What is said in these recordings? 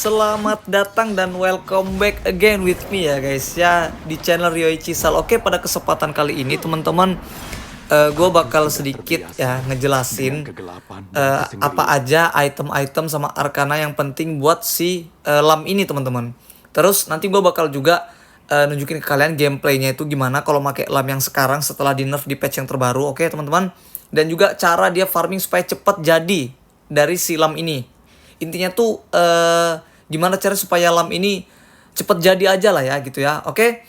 selamat datang dan welcome back again with me ya guys ya di channel Ryoichi Sal. Oke, pada kesempatan kali ini teman-teman, gue bakal sedikit ya ngejelasin apa aja item-item sama arkana yang penting buat si lam ini teman-teman. Terus nanti gue bakal juga nunjukin ke kalian gameplaynya itu gimana kalau pakai lam yang sekarang setelah di nerf di patch yang terbaru. Oke teman-teman, dan juga cara dia farming supaya cepat jadi dari si lam ini. Intinya tuh gimana cara supaya lam ini cepet jadi aja lah ya gitu ya. Oke,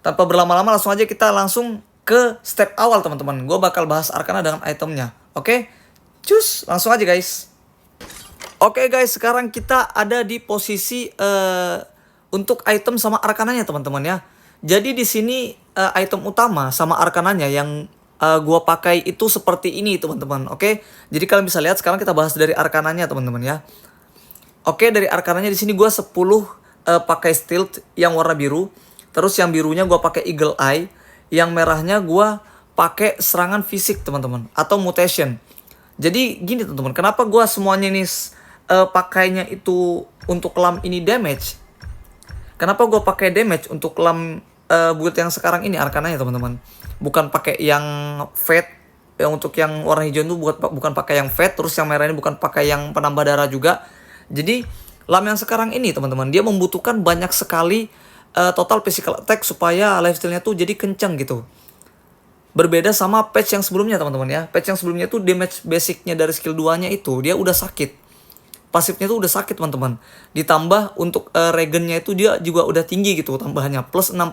tanpa berlama-lama langsung aja kita langsung ke step awal teman-teman. Gue bakal bahas arkana dengan itemnya. Oke, cus langsung aja guys. Oke guys, sekarang kita ada di posisi untuk item sama arkananya teman-teman ya. Jadi di sini item utama sama arkananya yang gua pakai itu seperti ini teman-teman. Oke, jadi kalian bisa lihat sekarang kita bahas dari arkananya teman-teman ya. Oke, dari arkananya di sini gua 10 pakai stealth yang warna biru. Terus yang birunya gua pakai eagle eye, yang merahnya gua pakai serangan fisik teman-teman atau mutation. Jadi gini teman-teman, kenapa gua semuanya ini pakainya itu untuk lam ini damage? Kenapa gua pakai damage untuk lam build yang sekarang ini arkananya teman-teman? Bukan pakai yang fat, yang untuk yang warna hijau itu bukan pakai yang fat, terus yang merah ini bukan pakai yang penambah darah juga. Jadi lam yang sekarang ini teman-teman, dia membutuhkan banyak sekali total physical attack supaya lifesteal-nya tuh jadi kencang gitu. Berbeda sama patch yang sebelumnya teman-teman ya. Patch yang sebelumnya tuh damage basicnya dari skill 2-nya itu dia udah sakit. Pasifnya tuh udah sakit teman-teman. Ditambah untuk regennya itu dia juga udah tinggi gitu tambahannya. Plus 6%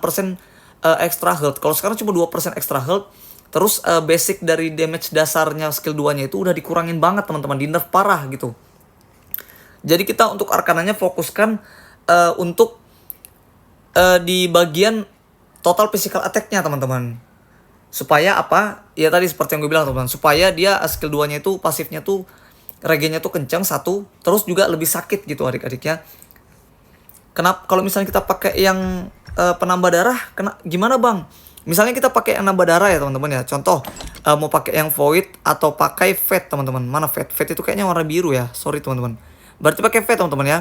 extra health. Kalau sekarang cuma 2% extra health. Terus basic dari damage dasarnya skill 2-nya itu udah dikurangin banget teman-teman. Di nerf parah gitu. Jadi kita untuk arkananya fokuskan untuk di bagian total physical attack-nya teman-teman. Supaya apa? Ya tadi seperti yang gue bilang teman-teman. Supaya dia skill 2-nya itu pasifnya tuh regennya tuh kencang satu. Terus juga lebih sakit gitu adik-adik ya. Kenapa kalau misalnya kita pakai yang penambah darah, gimana bang? Misalnya kita pakai yang nambah darah ya teman-teman ya. Contoh mau pakai yang void atau pakai fat teman-teman. Mana fat? Fat itu kayaknya warna biru ya. Sorry teman-teman. Berarti pakai fat teman-teman ya.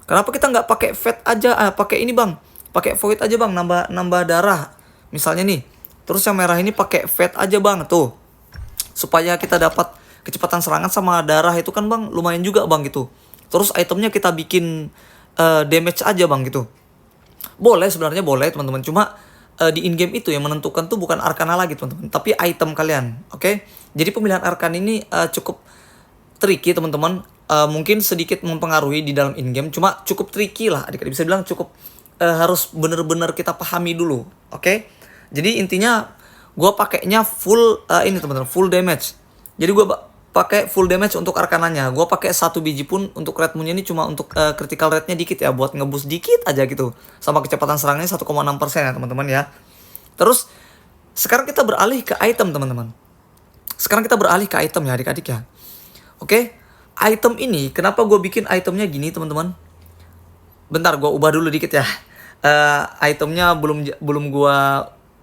Kenapa kita nggak pakai fat aja? Pakai ini bang. Pakai void aja bang. Nambah darah. Misalnya nih. Terus yang merah ini pakai fat aja bang tuh. Supaya kita dapat kecepatan serangan sama darah itu kan bang lumayan juga bang gitu. Terus itemnya kita bikin damage aja bang gitu. Boleh sebenarnya boleh teman-teman. Cuma di in game itu yang menentukan tuh bukan arkana lagi teman-teman, tapi item kalian. Oke? Jadi pemilihan arkana ini cukup tricky teman-teman. Mungkin sedikit mempengaruhi di dalam in game. Cuma cukup tricky lah adik-adik. Bisa bilang cukup harus bener-bener kita pahami dulu. Oke? Jadi intinya gue pakainya full ini teman-teman, full damage. Jadi gue pakai full damage untuk arkananya. Gue pakai 1 biji pun untuk red moonnya ini cuma untuk critical rate-nya dikit ya, buat ngeboost dikit aja gitu. Sama kecepatan serangnya 1,6% ya teman-teman ya. Terus sekarang kita beralih ke item teman-teman. Sekarang kita beralih ke item ya adik-adik ya. Oke, item ini kenapa gue bikin itemnya gini teman-teman? Bentar gue ubah dulu dikit ya. Itemnya belum gue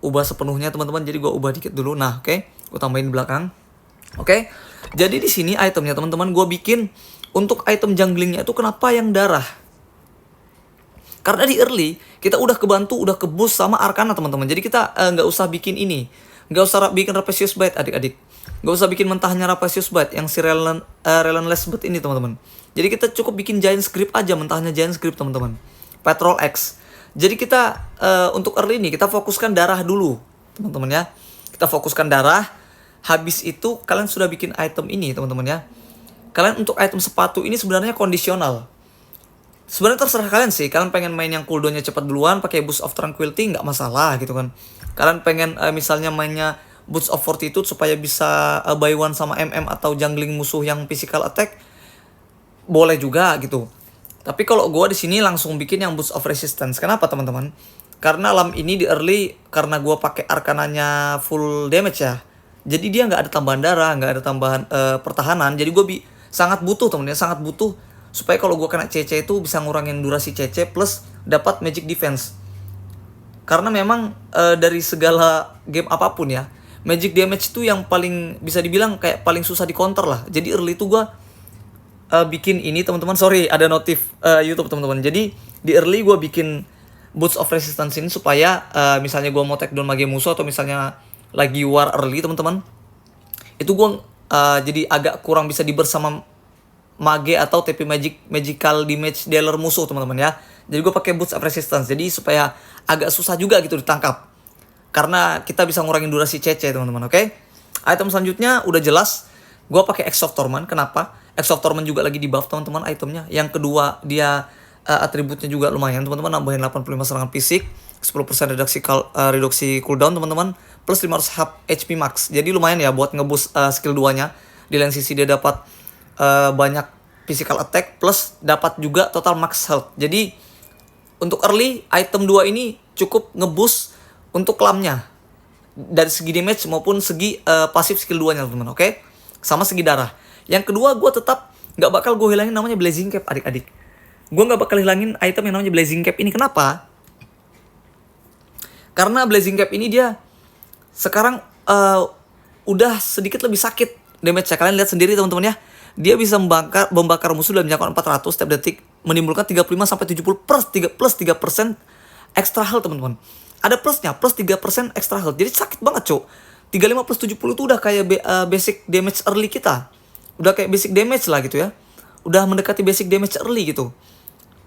ubah sepenuhnya teman-teman, jadi gue ubah dikit dulu. Nah oke, gue tambahin di belakang. Oke, jadi di sini itemnya teman-teman gue bikin untuk item junglingnya itu kenapa yang darah? Karena di early kita udah kebantu, udah keboost sama arkana teman-teman. Jadi kita nggak usah bikin ini, nggak usah bikin Rapacious Bite adik-adik, nggak usah bikin mentahnya Rapacious Bite yang si Relentless Bite ini teman-teman. Jadi kita cukup bikin Giant Script aja, mentahnya Giant Script teman-teman. Patrol X. Jadi kita untuk early ini kita fokuskan darah dulu teman-teman ya. Kita fokuskan darah. Habis itu kalian sudah bikin item ini teman-teman ya. Kalian untuk item sepatu ini sebenarnya kondisional. Sebenarnya terserah kalian sih. Kalian pengen main yang cooldownnya cepat duluan pakai Boost of Tranquility nggak masalah gitu kan. Kalian pengen misalnya mainnya Boost of Fortitude supaya bisa buy one sama MM atau jungling musuh yang physical attack, boleh juga gitu. Tapi kalau gue di sini langsung bikin yang Boost of Resistance. Kenapa teman-teman? Karena lam ini di early karena gue pakai arkananya full damage ya. Jadi dia nggak ada tambahan darah, nggak ada tambahan pertahanan. Jadi gue sangat butuh temen-temen, sangat butuh supaya kalau gue kena CC itu bisa ngurangin durasi CC plus dapat magic defense. Karena memang dari segala game apapun ya, magic damage itu yang paling bisa dibilang kayak paling susah di counter lah. Jadi early itu gue bikin ini teman-teman. Sorry, ada notif YouTube teman-teman. Jadi di early gue bikin Boots of Resistance ini supaya misalnya gue mau take down mage musuh atau misalnya lagi war early teman-teman, itu gue jadi agak kurang bisa dibersama mage atau TP magical damage dealer musuh teman-teman ya. Jadi gue pakai Boots of Resistance jadi supaya agak susah juga gitu ditangkap, karena kita bisa ngurangin durasi CC teman-teman. Oke, item selanjutnya udah jelas, gue pakai Axe of Torment. Kenapa? Axe of Torment juga lagi di buff teman-teman itemnya. Yang kedua dia atributnya juga lumayan teman-teman, nambahin 85 serangan fisik, 10% reduksi cooldown teman-teman, plus 500 HP max. Jadi lumayan ya buat ngeboost skill 2-nya. Di lain sisi dia dapat banyak physical attack plus dapat juga total max health. Jadi untuk early item 2 ini cukup ngeboost untuk lamnya dari segi damage maupun segi pasif skill 2-nya teman-teman. Oke? Sama segi darah. Yang kedua gue tetap gak bakal gue hilangin namanya Blazing Cap adik-adik. Gue gak bakal hilangin item yang namanya Blazing Cap ini. Kenapa? Karena Blazing Cap ini dia sekarang udah sedikit lebih sakit damage-nya. Kalian lihat sendiri teman-teman ya. Dia bisa membakar musuh dalam jangkauan 400 setiap detik, menimbulkan 35-70 plus 3% extra health teman-teman. Ada plusnya, plus 3% extra health. Jadi sakit banget cok. 35 plus 70 itu udah kayak basic damage early kita. Udah kayak basic damage lah gitu ya. Udah mendekati basic damage early gitu.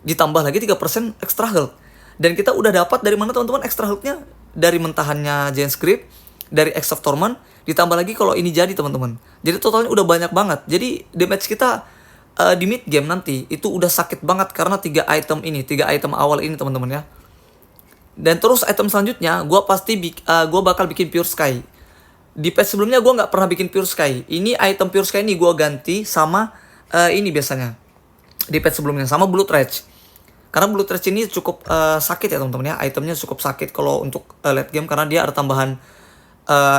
Ditambah lagi 3% extra health. Dan kita udah dapat dari mana teman-teman extra health-nya? Dari mentahannya Giant Script, dari Axe of Torment, ditambah lagi kalau ini jadi teman-teman. Jadi totalnya udah banyak banget. Jadi damage kita di mid game nanti itu udah sakit banget karena 3 item ini, 3 item awal ini teman-teman ya. Dan terus item selanjutnya gue bakal bikin Pure Sky. Di patch sebelumnya gue nggak pernah bikin Pure Sky. Ini item Pure Sky ini gue ganti sama ini biasanya. Di patch sebelumnya sama Blue Trash. Karena Blue Trash ini cukup sakit ya teman-teman ya. Itemnya cukup sakit kalau untuk late game karena dia ada tambahan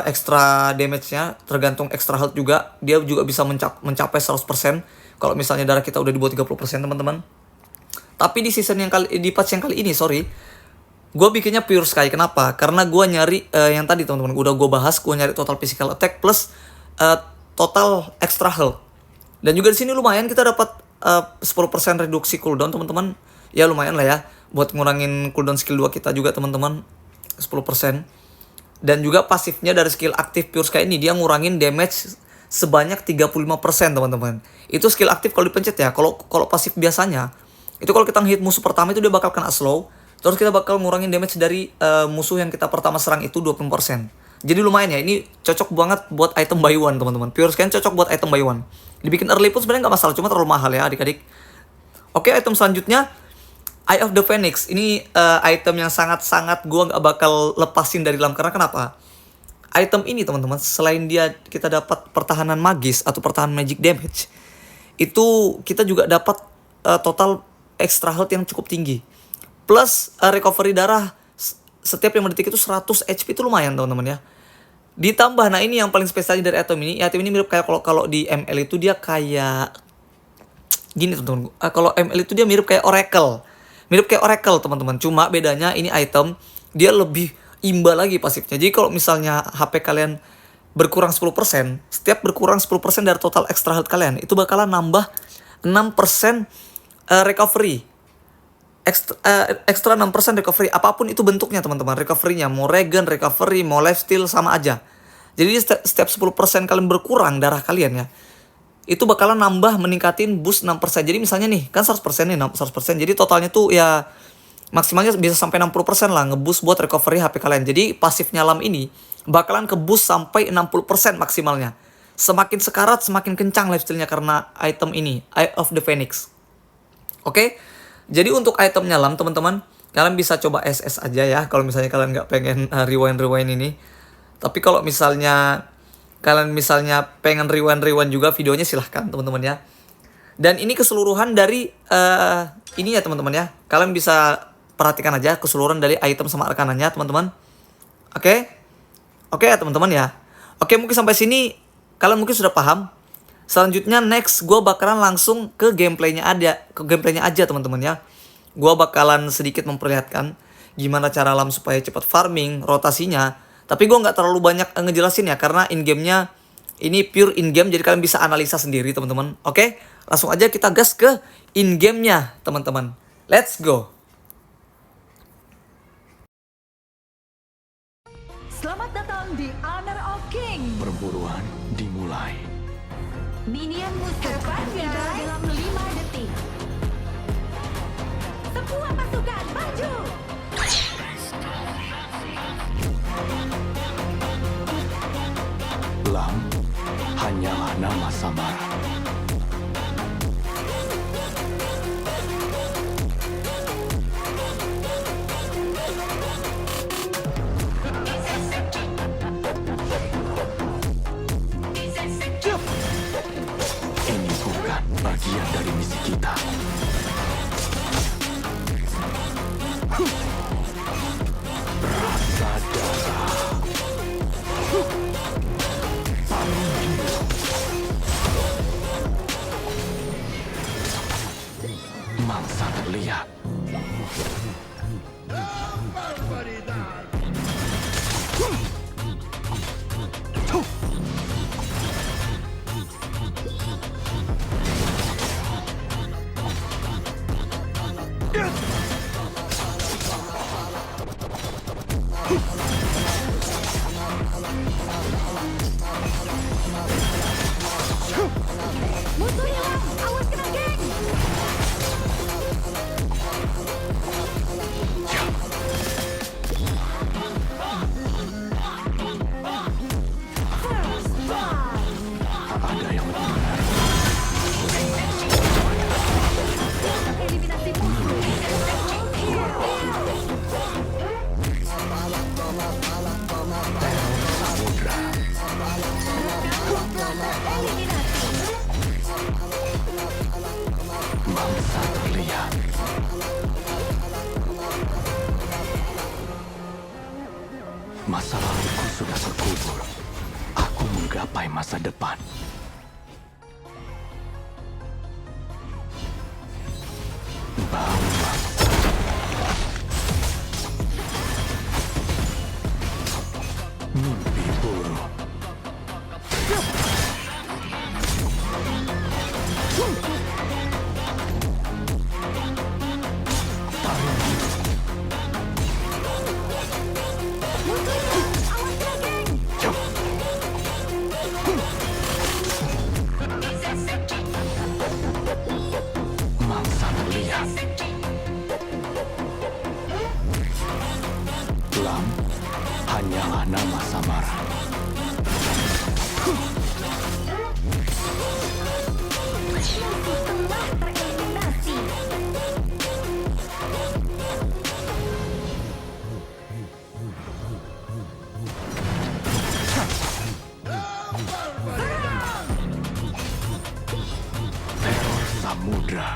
extra damage-nya, tergantung extra health juga. Dia juga bisa mencapai 100% kalau misalnya darah kita udah di bawah 30% teman-teman. Tapi di season di patch yang kali ini, sorry, gue bikinnya Pure Sky. Kenapa? Karena gue nyari yang tadi teman-teman udah gue bahas, gue nyari total physical attack plus total extra health. Dan juga di sini lumayan kita dapat 10% reduksi cooldown teman-teman. Ya lumayan lah ya buat ngurangin cooldown skill 2 kita juga teman-teman, 10%. Dan juga pasifnya dari skill aktif Pure Sky ini dia ngurangin damage sebanyak 35% teman-teman. Itu skill aktif kalau dipencet ya. Kalau pasif biasanya itu kalau kita hit musuh pertama itu dia bakal kena slow. Terus kita bakal ngurangin damage dari musuh yang kita pertama serang itu 20%. Jadi lumayan ya, ini cocok banget buat item buy one teman-teman. Pure Sky cocok buat item buy one. Dibikin early pun sebenarnya nggak masalah, cuma terlalu mahal ya adik-adik. Oke, item selanjutnya Eye of the Phoenix. Ini item yang sangat-sangat gue gak bakal lepasin dari lam. Karena kenapa? Item ini teman-teman, selain dia kita dapat pertahanan magis atau pertahanan magic damage, itu kita juga dapat total extra health yang cukup tinggi. Plus recovery darah setiap 5 detik itu 100 HP, itu lumayan teman-teman ya. Ditambah, nah ini yang paling spesialnya dari item ini. Item ini mirip kayak kalau di ML itu dia kayak gini teman-teman. Kalau ML itu dia mirip kayak Oracle. Mirip kayak Oracle teman-teman. Cuma bedanya ini item dia lebih imba lagi pasifnya. Jadi kalau misalnya HP kalian berkurang 10%, setiap berkurang 10% dari total extra health kalian, itu bakalan nambah 6% recovery. Extra 6% recovery. Apapun itu bentuknya teman-teman. Recovery-nya mau regen, recovery, mau lifesteal sama aja. Jadi setiap 10% kalian berkurang darah kalian ya, itu bakalan nambah meningkatin boost 6%. Jadi misalnya nih, kan 100% nih, 100%. Jadi totalnya tuh ya maksimalnya bisa sampai 60% lah ngeboost buat recovery HP kalian. Jadi pasifnya lam ini bakalan ke-boost sampai 60% maksimalnya. Semakin sekarat, semakin kencang lifesteal-nya karena item ini, Eye of the Phoenix. Oke? Jadi untuk itemnya lam teman-teman, kalian bisa coba SS aja ya kalau misalnya kalian nggak pengen rewind ini. Tapi kalau misalnya kalian pengen rewind juga videonya, silahkan teman-teman ya. Dan ini keseluruhan dari ini ya teman-teman ya. Kalian bisa perhatikan aja keseluruhan dari item sama rekanannya teman-teman. Oke ya teman-teman ya. Oke, mungkin sampai sini kalian mungkin sudah paham. Selanjutnya next gue bakalan langsung ke gameplaynya aja teman-teman ya. Gue bakalan sedikit memperlihatkan gimana cara lam supaya cepat farming, rotasinya. Tapi gue nggak terlalu banyak ngejelasin ya, karena in-game-nya ini pure in-game, jadi kalian bisa analisa sendiri teman-teman. Oke, Langsung aja kita gas ke in game-nya, teman-teman. Let's go. Selamat datang di Honor of King. Perburuan dimulai. Minion musuh tiba dalam 5 detik. Semua pasukan maju. Lam hanyalah nama samaran. Ini bukan bagian dari misi kita. Rasa darah. Mangsa terlihat. Musuh hilang. Awas kena geng. First blood. Tak ada yang lebih benar. Eliminasi musuh. Samudra. Eliminasi. Mangsa terlihat. Masa laluku sudah terkubur. Aku menggapai masa depan. Bau mangsa. Mimpi buruk. Mangsa terlihat. Lam hanyalah nama samaran. Musuh telah tereliminasi. Teror samudra.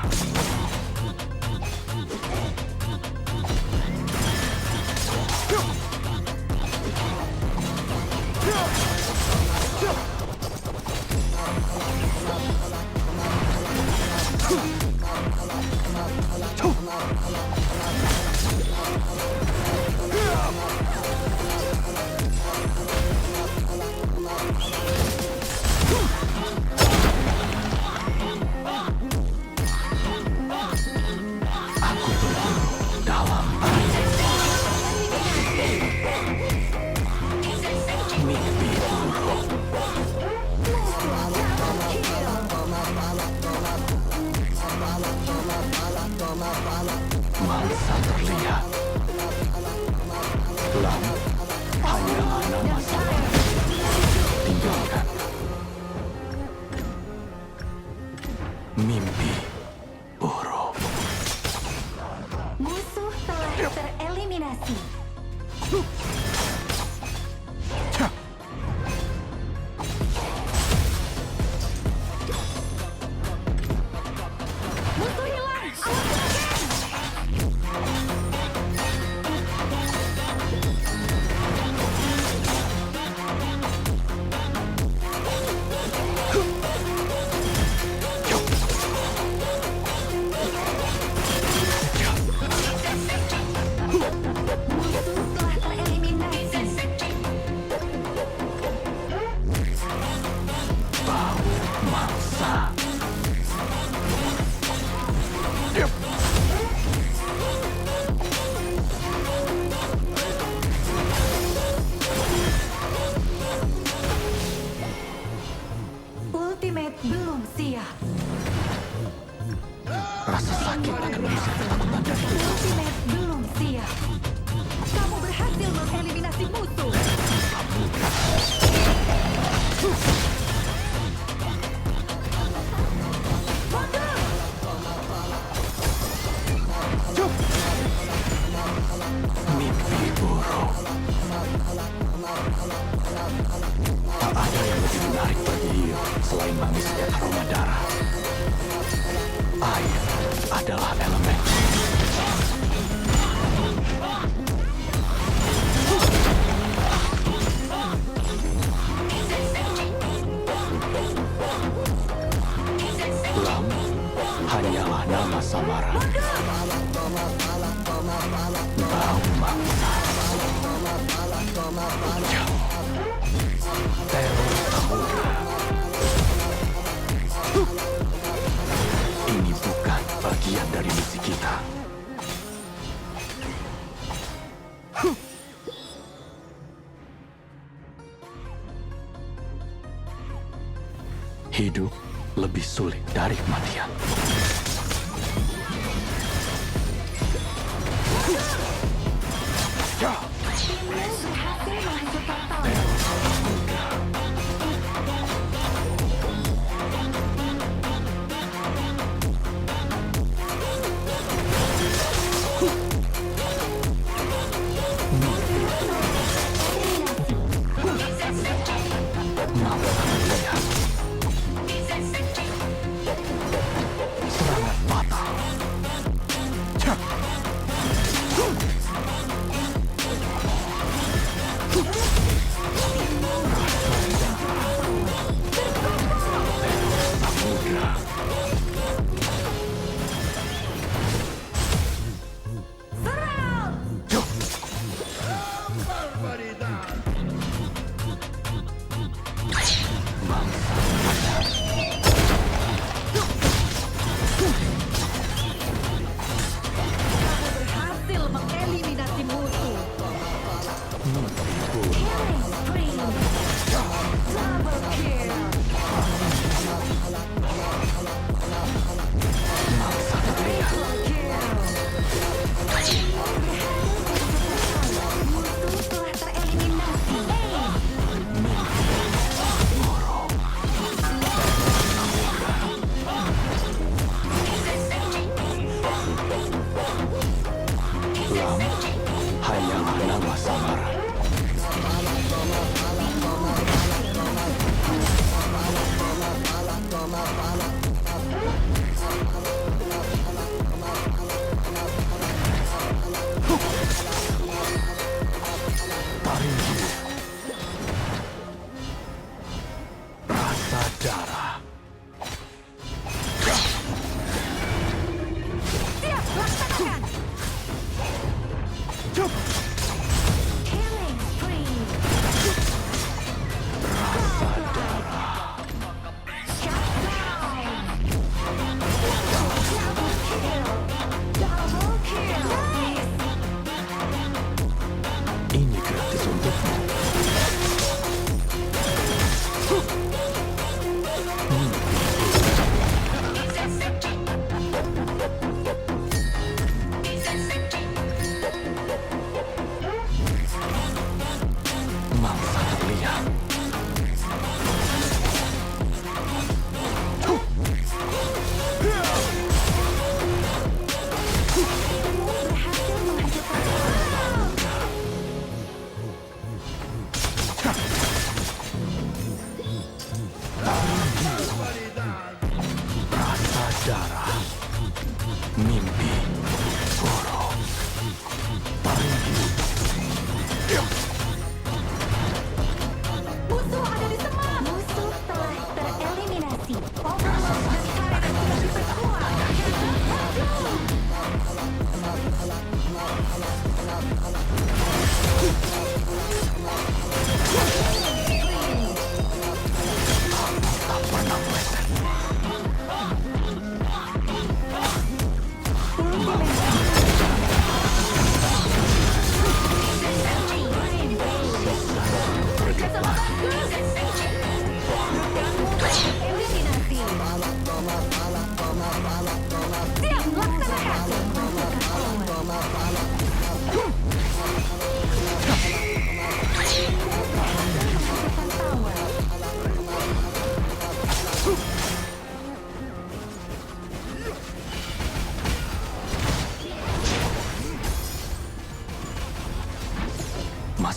Aku berburu dalam air. Mimpi buruk. Mangsa terlihat. Lam hanyalah nama samaran. Tinggalkan. Mimpi buruk. Musuh telah tereliminasi. Musuh hilang. Awas kena geng. Musuh telah tereliminasi. akan mengusir ketakutan dari Ultimate belum siap. Kamu berhasil mengeliminasi musuh. mimpi buruk. Tak ada yang lebih menarik bagi Io selain mangisnya aroma darah. Air adalah elemen. Lam hanyalah nama samaran. Bau mangsa. Teror samudra. Ini bukan bagian dari misi kita. Hidup lebih sulit dari kematian. Timmu berhasil menghancurkan tower. Serangan fatal. Samudra. Berhasil mengeliminasi musuh. Killing spree. Double kill. Mangsa terlihat. Musuh telah tereliminasi. Lam hanyalah nama samaran. Taringgi. Rasa darah. Siap, laksanakan.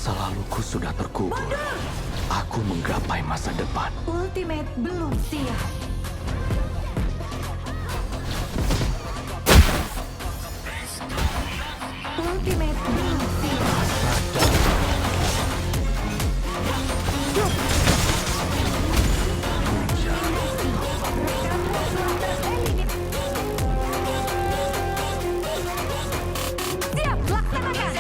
Masa laluku sudah terkubur. Aku menggapai masa depan. Ultimate belum siap. Ultimate belum siap. Siap, laksanakan.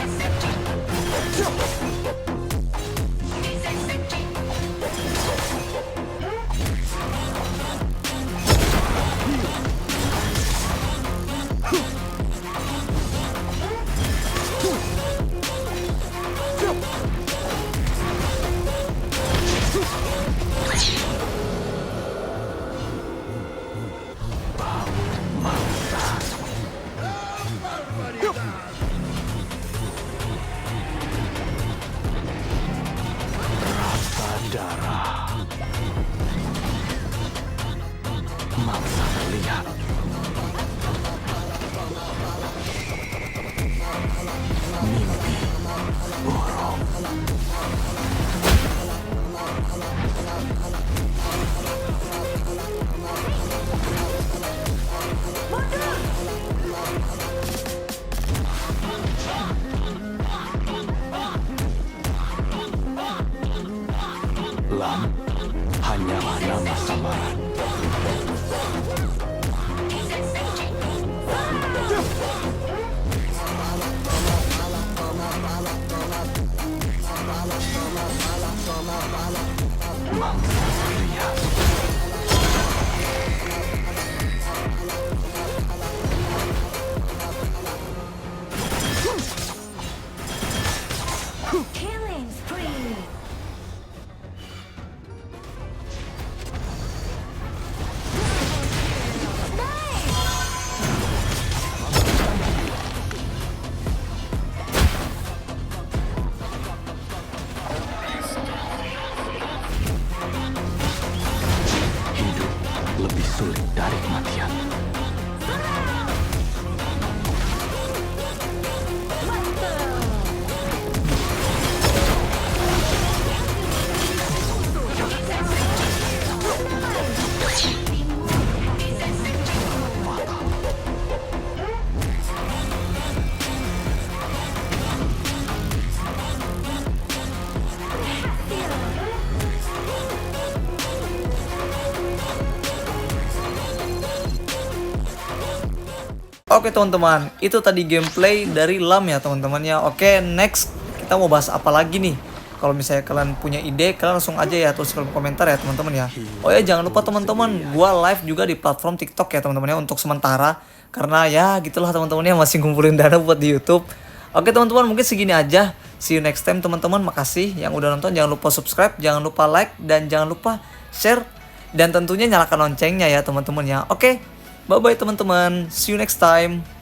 Darah. Mangsa terlihat. Mimpi buruk. Lam hanyalah nama samaran. Mangsa terlihat. Killing spree. Hidup lebih sulit dari kematian. Oke teman-teman, itu tadi gameplay dari Lam ya teman-teman ya. Oke, next kita mau bahas apa lagi nih? Kalau misalnya kalian punya ide, kalian langsung aja ya tulis kolom komentar ya teman-teman ya. Oh ya, jangan lupa teman-teman, gua live juga di platform TikTok ya teman-teman ya untuk sementara, karena ya gitulah teman-teman ya, masih ngumpulin dana buat di YouTube. Oke teman-teman, mungkin segini aja. See you next time teman-teman. Makasih yang udah nonton. Jangan lupa subscribe, jangan lupa like, dan jangan lupa share, dan tentunya nyalakan loncengnya ya teman-teman ya. Oke, bye bye teman-teman. See you next time.